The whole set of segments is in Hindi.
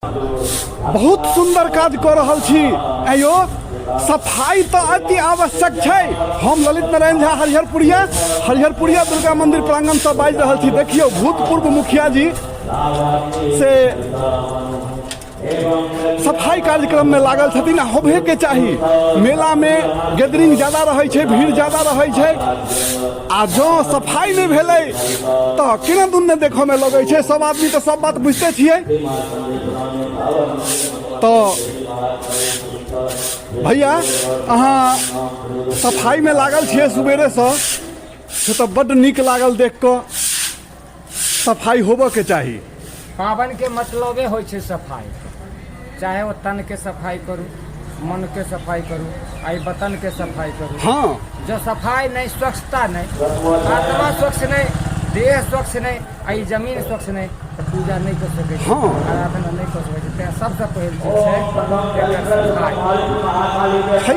बहुत सुंदर काज कर रहल छी। आयो सफाई तो अति आवश्यक है। हम ललित नारायण झा हरिहरपुरिया दुर्गा मंदिर प्रांगण से बाजि रहल छी। देखियो भूतपूर्व मुखिया जी से सफाई कार्यक्रम में लागल छथिन। होबे के चाही। मेला में गैदरिंग ज्यादा रहे छे, भीड़ ज्यादा रहे छे। आ जो सफाई नहीं भेले तो केना दुन देखे में लगे छे। सब आदमी तो सब बात बुझते छिए। तो भैया अहाँ सफाई में लागल छिए सुबेरे से तो बड़ नीक लागल देख के। सफाई होबे के चाही। पावन के मतलबे होइ छे सफाई। चाहे वो तन के सफाई करूँ, मन के सफाई करूँ, आई बतन के सफाई करूँ। हाँ, जो सफाई नहीं, स्वच्छता नहीं, आत्मा स्वच्छ नहीं, देह स्वच्छ नहीं, आई जमीन स्वच्छ नहीं तो पूजा नहीं कर सके। हाँ, आराधना नहीं कर सके। सबसे पहले चीज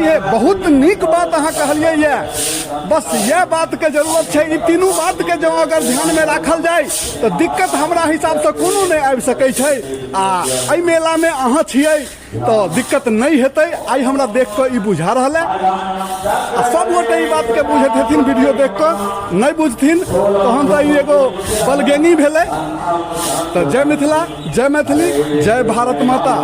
है बहुत नीक बात अहाँ कहलिए ये। बस यह बात के जरूरत है। तीनों बात के जो अगर ध्यान में रखल जाए तो दिक्कत हमरा हिसाब से कोनो नहीं आबि सकै छै। आ एहि मेला में अहाँ छिए तो दिक्कत नहीं हेतै। आई हमरा देख के ई बुझा रहल है। सब गोटे ई बात के बुझैत हेथिन वीडियो देख के। नहीं बुझथिन तहन तो ई एगो बलगेनी भेलै। तो जय मिथिला, जय मैथिली, जय भारत माता।